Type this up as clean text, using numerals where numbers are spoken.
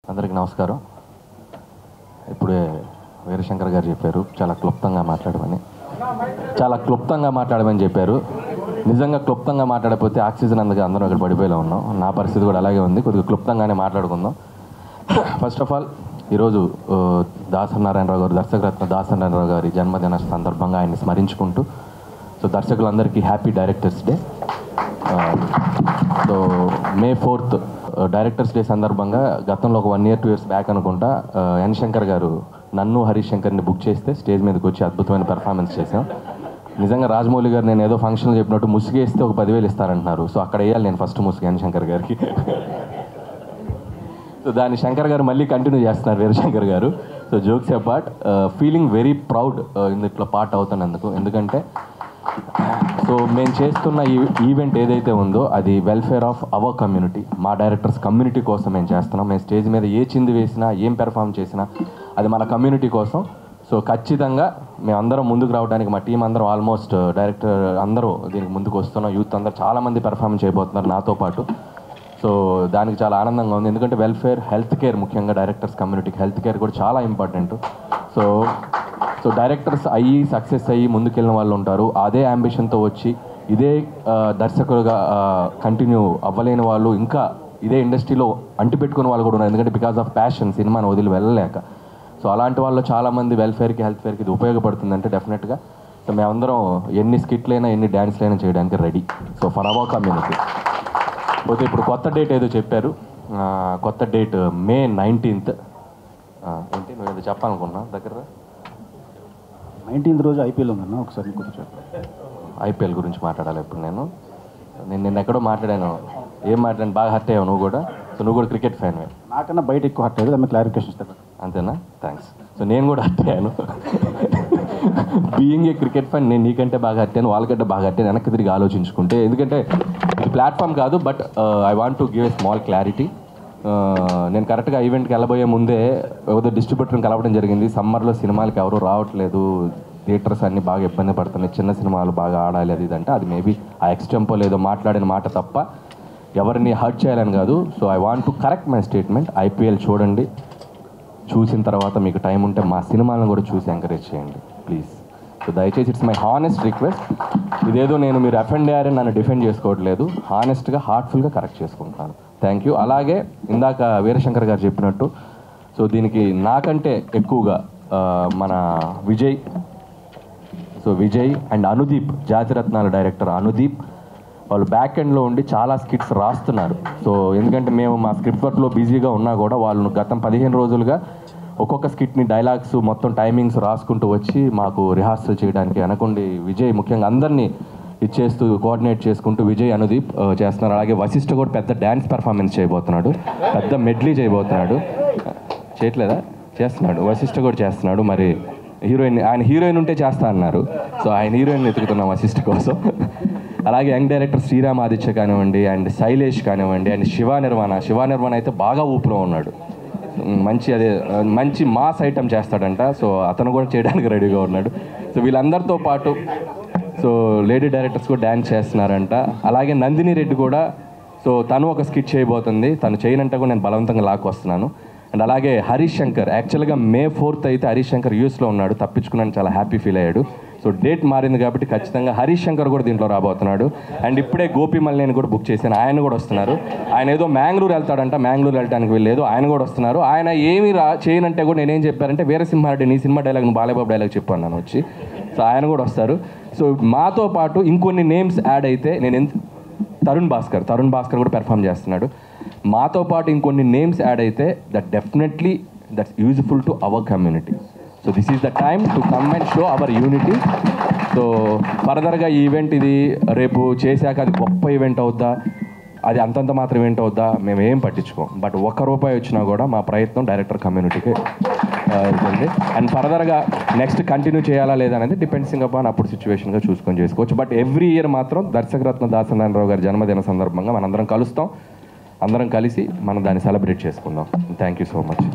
అందరికీ నమస్కారం. ఇప్పుడే వీరశంకర్ గారు చెప్పారు చాలా క్లుప్తంగా మాట్లాడమని చెప్పారు. నిజంగా క్లుప్తంగా మాట్లాడకపోతే ఆక్సిజన్ అందుకు అందరం ఇక్కడ పడిపోయేలా ఉన్నాం. నా పరిస్థితి కూడా అలాగే ఉంది. కొద్దిగా క్లుప్తంగానే మాట్లాడుకుందాం. ఫస్ట్ ఆఫ్ ఆల్ ఈరోజు దాసనారాయణరావు గారు, దర్శకరత్న దాసనారాయణరావు గారి జన్మదిన సందర్భంగా ఆయన్ని స్మరించుకుంటూ, సో దర్శకులందరికీ happy directors day. So May 4th directors day సందర్భంగా గతంలో ఒక 1 year 2 years బ్యాక్ అనుకుంటా ఎన్ శంకర్ గారు నన్ను హరీష్ శంకర్ని బుక్ చేస్తే స్టేజ్ మీదకి వచ్చి అద్భుతమైన పెర్ఫార్మెన్స్ చేశాం. నిజంగా రాజమౌళి గారు నేను ఏదో ఫంక్షన్లో చెప్పినట్టు ముసుగేస్తే ఒక 10,000 ఇస్తారంటున్నారు. సో అక్కడ వేయాలి నేను ఫస్ట్ ముసుగు ఎన్ శంకర్ గారికి. సో దాన్ని శంకర్ గారు మళ్ళీ కంటిన్యూ చేస్తున్నారు వీరశంకర్ గారు. So jokes apart, feeling very proud ఇందులో పార్ట్ అవుతున్నందుకు. ఎందుకంటే సో మేము చేస్తున్న ఈ ఈవెంట్ ఏదైతే ఉందో అది వెల్ఫేర్ ఆఫ్ అవర్ కమ్యూనిటీ, మా డైరెక్టర్స్ కమ్యూనిటీ కోసం మేము చేస్తున్నాం. మేము స్టేజ్ మీద ఏ చింది వేసినా ఏం పెర్ఫామ్ చేసినా అది మన కమ్యూనిటీ కోసం. సో ఖచ్చితంగా మేమందరం ముందుకు రావడానికి మా టీం అందరం ఆల్మోస్ట్ డైరెక్టర్ అందరూ దీనికి ముందుకు వస్తున్నాం. యూత్ అందరూ చాలామంది పెర్ఫార్మెన్స్ చేయబోతున్నారు నాతో పాటు. సో దానికి చాలా ఆనందంగా ఉంది. ఎందుకంటే వెల్ఫేర్, హెల్త్ కేర్, ముఖ్యంగా డైరెక్టర్స్ కమ్యూనిటీకి హెల్త్ కేర్ కూడా చాలా ఇంపార్టెంట్. సో డైరెక్టర్స్ అయ్యి సక్సెస్ అయ్యి ముందుకెళ్ళిన వాళ్ళు ఉంటారు. అదే అంబిషన్తో వచ్చి ఇదే దర్శకులుగా కంటిన్యూ అవ్వలేని వాళ్ళు, ఇంకా ఇదే ఇండస్ట్రీలో అంటిపెట్టుకునే వాళ్ళు కూడా ఉన్నారు. ఎందుకంటే బికాస్ ఆఫ్ ప్యాషన్ సినిమాను వదిలి వెళ్ళలేక. సో అలాంటి వాళ్ళు చాలామంది వెల్ఫేర్కి, హెల్త్ కేర్కి ఇది ఉపయోగపడుతుందంటే డెఫినెట్గా సో మేమందరం ఎన్ని స్కిట్లైనా ఎన్ని డ్యాన్స్లైనా చేయడానికి ready. So for our community. పోతే ఇప్పుడు కొత్త డేట్ ఏదో చెప్పారు. కొత్త డేట్ May 19th. ఏంటి నువ్వు ఏదో చెప్పాలనుకున్నా దగ్గర 19th రోజు IPL ఉందన్న, ఒకసారి కూర్చో. IPL గురించి మాట్లాడాలి ఇప్పుడు నేను నిన్న ఎక్కడో మాట్లాడాను. ఏం మాట్లాడాను? బాగా హర్ట్ అయ్యావు నువ్వు కూడా. సో నువ్వు కూడా క్రికెట్ ఫ్యాన్వే. నాకన్నా బయట ఎక్కువ హర్ట్ అయ్యేది, ఆమె క్లారిఫికేషన్ ఇస్తాను. అంతేనా? థ్యాంక్స్. సో నేను కూడా హర్ట్ అయ్యాను. బీయింగ్ ఏ క్రికెట్ ఫ్యాన్ నేను నీకంటే బాగా హర్ట్ అయ్యాను, వాళ్ళకంటే బాగా హర్ట్ అయ్యాను వెనక్కి తిరిగి ఆలోచించుకుంటే. ఎందుకంటే ఇది ప్లాట్ఫామ్ కాదు, but I want to give a small clarity. నేను కరెక్ట్గా ఈవెంట్కి వెళ్ళబోయే ముందే ఏదో డిస్ట్రిబ్యూటర్ని కలవడం జరిగింది. సమ్మర్లో సినిమాలకి ఎవరు రావట్లేదు, థియేటర్స్ అన్నీ బాగా ఇబ్బంది పడుతున్నాయి, చిన్న సినిమాలు బాగా ఆడాలి అది ఇదంటే. అది మేబీ ఆ ఎక్స్టెంపో లేదో మాట్లాడిన మాట తప్ప ఎవరిని హర్ట్ చేయాలని కాదు. So I want to correct my statement. IPL చూడండి, చూసిన తర్వాత మీకు టైం ఉంటే మా సినిమాలను కూడా చూసి ఎంకరేజ్ చేయండి ప్లీజ్. సో దయచేసి ఇట్స్ మై హానెస్ట్ రిక్వెస్ట్. ఇదేదో నేను మీరు అఫెండ్ అయ్యారని నన్ను డిఫెండ్ చేసుకోవట్లేదు, హానెస్ట్గా హార్ట్ఫుల్గా కరెక్ట్ చేసుకుంటాను. Thank you. అలాగే ఇందాక వీరశంకర్ గారు చెప్పినట్టు సో దీనికి నాకంటే ఎక్కువగా మన విజయ్ అండ్ అనుదీప్, జాతిరత్నాల డైరెక్టర్ అనుదీప్, వాళ్ళు బ్యాక్ ఎండ్లో ఉండి చాలా స్కిట్స్ రాస్తున్నారు. సో ఎందుకంటే మేము మా స్క్రిప్ట్ వర్క్లో బిజీగా ఉన్నా కూడా వాళ్ళు గతం 15 రోజులుగా ఒక్కొక్క స్కిట్ని డైలాగ్స్ మొత్తం టైమింగ్స్ రాసుకుంటూ వచ్చి మాకు రిహార్సల్ చేయడానికి అనుకోండి. విజయ్ ముఖ్యంగా అందరినీ ఇచ్చేస్తూ కోఆర్డినేట్ చేసుకుంటూ విజయ్, అనుదీప్ చేస్తున్నారు. అలాగే వశిష్ఠ కూడా పెద్ద డ్యాన్స్ పెర్ఫార్మెన్స్ చేయబోతున్నాడు, పెద్ద మెడ్లీ చేయబోతున్నాడు. చేయట్లేదా? చేస్తున్నాడు. వశిష్ఠ కూడా చేస్తున్నాడు. మరి ఆయన హీరోయిన్ ఉంటే చేస్తా అన్నారు. సో ఆయన హీరోయిన్ వెతుకుతున్నాం వశిష్ఠ కోసం. అలాగే యంగ్ డైరెక్టర్ శ్రీరామ్ ఆదిత్య కానివ్వండి, అండ్ శైలేష్ కానివ్వండి, అండ్ శివ నిర్వాణ అయితే బాగా ఊపులో ఉన్నాడు. మంచి మాస్ ఐటమ్ చేస్తాడంట. సో అతను కూడా చేయడానికి రెడీగా ఉన్నాడు. సో వీళ్ళందరితో పాటు సో లేడీ డైరెక్టర్స్ కూడా డ్యాన్స్ చేస్తున్నారంట. అలాగే నందిని రెడ్డి కూడా సో తను ఒక స్కిట్ చేయబోతుంది. తను చేయనంటే కూడా నేను బలవంతంగా లాక్కొస్తున్నాను. అండ్ అలాగే హరీష్ శంకర్, యాక్చువల్గా May 4th అయితే హరీష్ శంకర్ యూఎస్లో ఉన్నాడు, తప్పించుకున్నాను, చాలా హ్యాపీ ఫీల్ అయ్యాడు. సో డేట్ మారింది కాబట్టి ఖచ్చితంగా హరీష్ శంకర్ కూడా దీంట్లో రాబోతున్నాడు. అండ్ ఇప్పుడే గోపి మల్లేని కూడా బుక్ చేశాను, ఆయన కూడా వస్తున్నారు. ఆయన ఏదో మ్యాంగ్లూర్ వెళ్తాడంట, మ్యాంగ్లూర్ వెళ్ళడానికి వెళ్ళలేదు, ఆయన కూడా వస్తున్నారు. ఆయన ఏమి చేయనంటే కూడా నేనేం చెప్పారంటే, వీరసింహారెడ్డి నీ సినిమా డైలాగ్ నువ్వు బాలయ్యబాబు డైలాగ్ చెప్పాను నన్ను వచ్చి. సో ఆయన కూడా వస్తారు. సో మాతో పాటు ఇంకొన్ని నేమ్స్ యాడ్ అయితే తరుణ్ భాస్కర్ కూడా పెర్ఫామ్ చేస్తున్నాడు. మాతో పాటు ఇంకొన్ని నేమ్స్ యాడ్ అయితే definitely that's useful to our community. So this is the time to come and show hour unity. So ఫర్దర్గా ఈ ఈవెంట్ ఇది రేపు చేశాక అది గొప్ప ఈవెంట్ అవుద్దా, అది అంతంత మాత్రం ఈవెంట్ అవుద్దా మేము ఏం పట్టించుకోం. బట్ ₹1 వచ్చినా కూడా మా ప్రయత్నం డైరెక్టర్ కమ్యూనిటీకి వెళ్తుంది. అండ్ ఫర్దర్గా నెక్స్ట్ కంటిన్యూ చేయాలా లేదా అనేది డిపెండ్సింగ్ అపాన్ అప్పుడు సిచ్యువేషన్గా చూసుకొని చేసుకోవచ్చు. బట్ ఎవ్రీ ఇయర్ మాత్రం దర్శకరత్న దాసనారాయణరావు గారి జన్మదిన సందర్భంగా మనందరం కలుస్తాం. అందరం కలిసి మనం దాన్ని సెలబ్రేట్ చేసుకుందాం. Thank you so much.